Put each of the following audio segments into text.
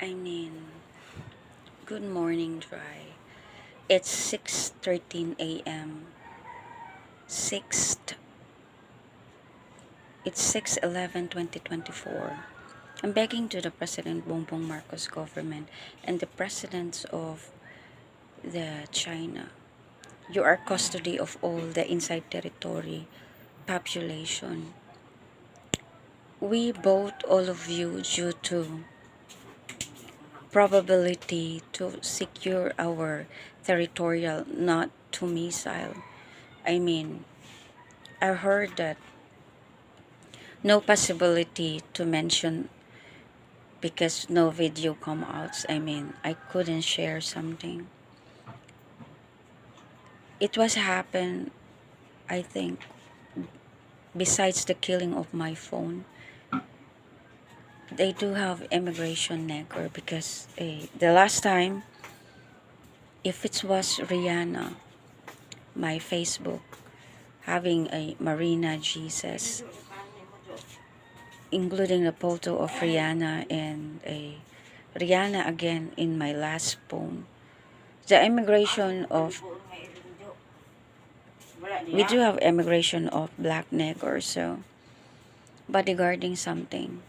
I mean, good morning, Dry. It's 6:13 a.m. 6th. It's 6/11/2024. I'm begging to the President Bongbong Marcos government and the presidents of the China. You are custody of all the inside territory population. We vote all of you due to probability to secure our territorial, not to missile. I mean, I heard that no possibility to mention because no video come out. I mean, I couldn't share something. It was happen, I think, besides the killing of my phone. They do have immigration negor because the last time, if it was Rihanna, my Facebook having a Marina Jesus, including a photo of Rihanna and a Rihanna again in my last phone. The immigration of we do have immigration of black negro, so bodyguarding something.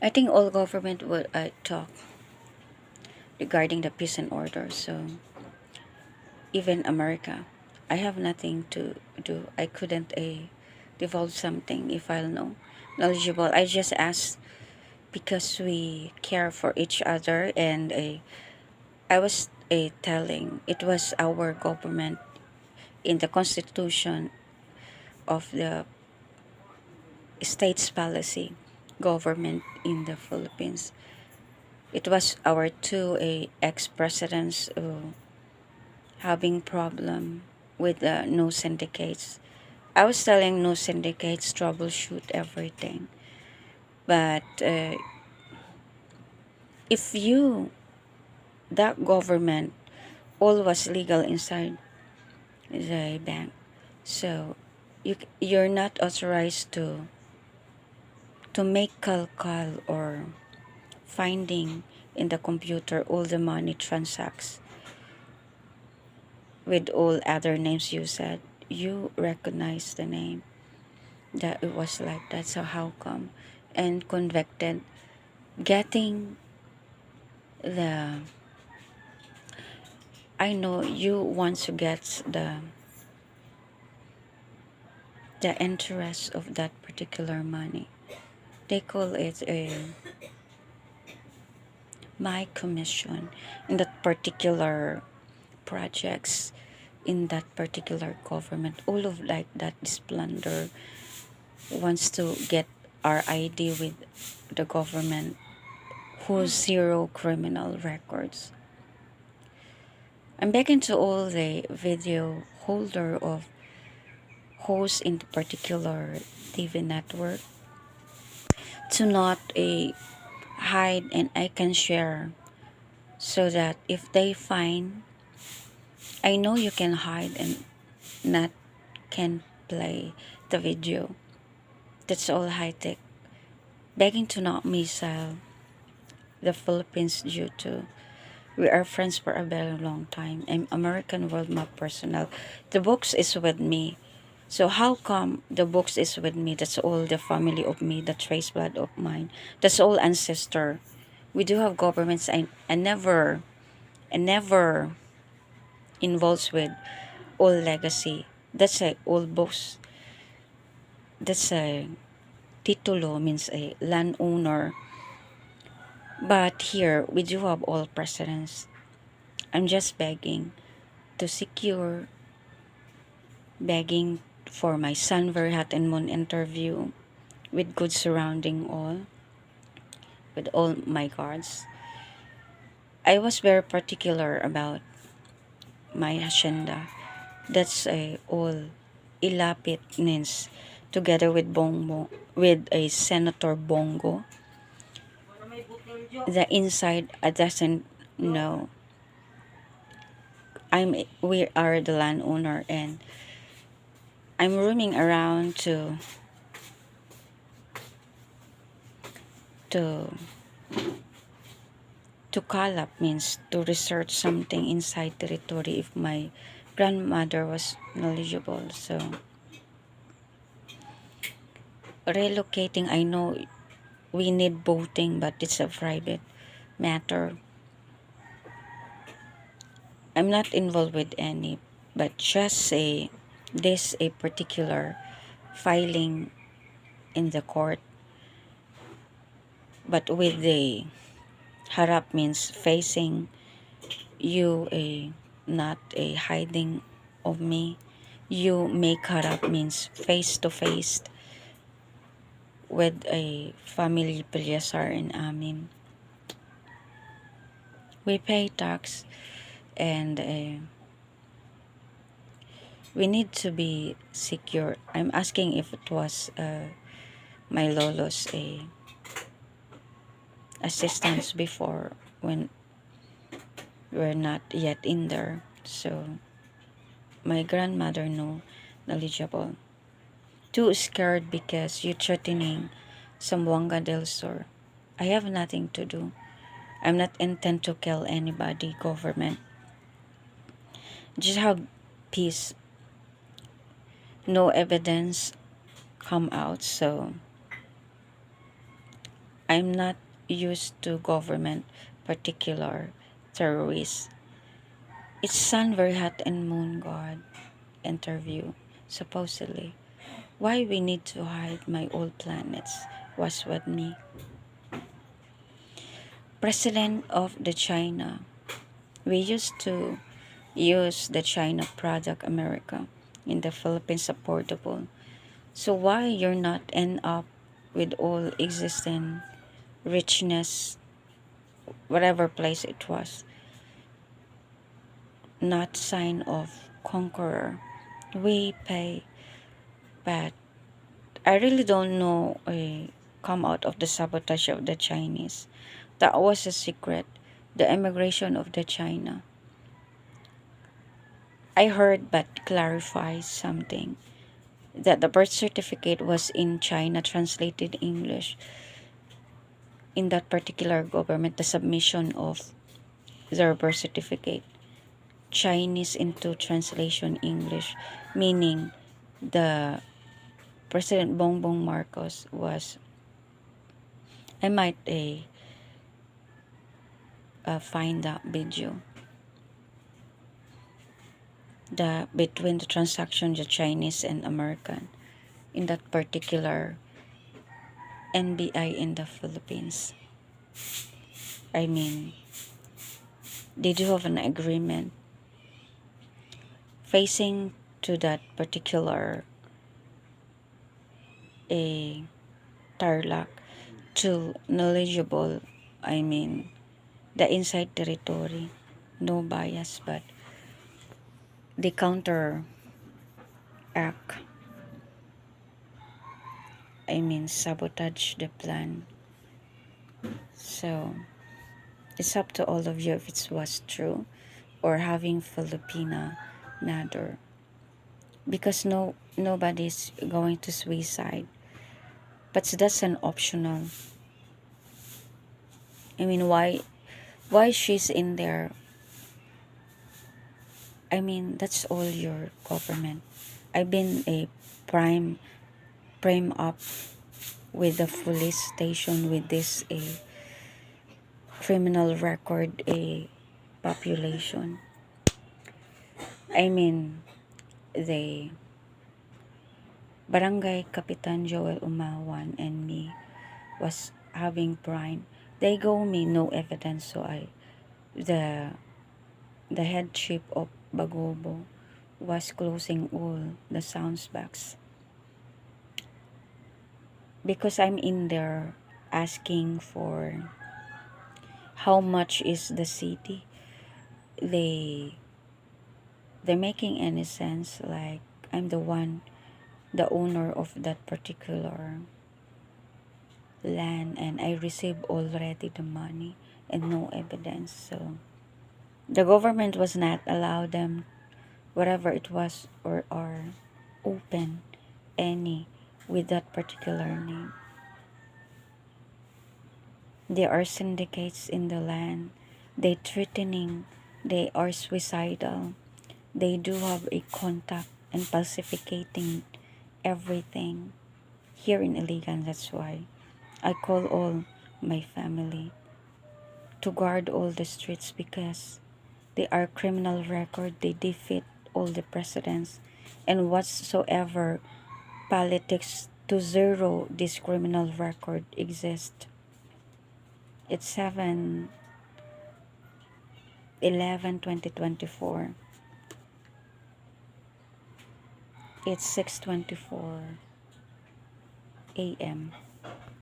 I think all government would talk regarding the peace and order. So even America, I have nothing to do. I couldn't devolve something if I'll know knowledgeable. I just ask because we care for each other, and I was telling it was our government in the constitution of the state's policy government in the Philippines. It was our two ex-presidents having problem with no syndicates. I was telling no syndicates troubleshoot everything. But if you, that government, all was legal inside the bank. So you're not authorized to make call or finding in the computer all the money transacts with all other names you said. You recognize the name that it was like that. So how come? And convicted, getting the I know you want to get the interest of that particular money. They call it a my commission in that particular projects in that particular government. All of like that splendor wants to get our ID with the government who's zero criminal records. I'm begging to all the video holder of hosts in the particular TV network to not hide, and I can share so that if they find, I know you can hide and not can play the video. That's all high tech. Begging to not missile the Philippines due to we are friends for a very long time. I'm American World Map personnel. The books is with me. So how come the books is with me? That's all the family of me, the trace blood of mine. That's all ancestor. We do have governments I never involves with all legacy. That's a all books. That's a titulo means a landowner. But here we do have all presidents. I'm just to secure begging for my Sun Very Hot and Moon interview with good surrounding all with all my guards. I was very particular about my agenda. That's a all ilapit means together with Bongo with a Senator Bongo. The inside doesn't know. We are the landowner, and I'm roaming around to to call up means to research something inside territory if my grandmother was knowledgeable. So relocating, I know we need voting, but it's a private matter. I'm not involved with any, but just say this a particular filing in the court, but with the harap means facing you, a not a hiding of me. You make harap means face to face with a family Pilyasar in amin. We pay tax, and we need to be secure. I'm asking if it was my lolo's assistance before when we're not yet in there. So my grandmother no knowledgeable. Too scared because you're threatening Zamboanga del Sur. I have nothing to do. I'm not intent to kill anybody, government. Just have peace. No evidence come out, so I'm not used to government particular terrorists. It's sun very hot and moon god interview, supposedly. Why we need to hide my old planets was with me. President of the China. We used to use the China product America in the Philippines affordable. So why you're not end up with all existing richness, whatever place it was, not sign of conqueror. We pay, but I really don't know come out of the sabotage of the Chinese. That was a secret. The immigration of the China. I heard but clarify something that the birth certificate was in China translated English. In that particular government, the submission of their birth certificate Chinese into translation English, meaning the President Bongbong Marcos was, I might find that video, the between the transaction the Chinese and American in that particular NBI in the Philippines. I mean, they do have an agreement facing to that particular a Tarlac to knowledgeable, I mean, the inside territory, no bias, but the counter act, I mean, sabotage the plan. So it's up to all of you if it was true or having Filipina matter, because nobody's going to suicide, but that's an optional. I mean, why she's in there? I mean, that's all your government. I've been a prime up with the police station with this a criminal record a population. I mean, the Barangay Kapitan Joel Umawan and me was having prime. They go me no evidence, so the the head chief of Bagobo was closing all the sounds box because I'm in there asking for how much is the city. They they're making any sense like I'm the owner of that particular land and I received already the money and no evidence. So the government was not allow them whatever it was or open any with that particular name. There are syndicates in the land. They threatening. They are suicidal. They do have a contact and falsificating everything here in Iligan. That's why I call all my family to guard all the streets, because they are criminal record. They defeat all the presidents and whatsoever politics to zero this criminal record exist. It's 7/11/2024. It's 6:24 a.m.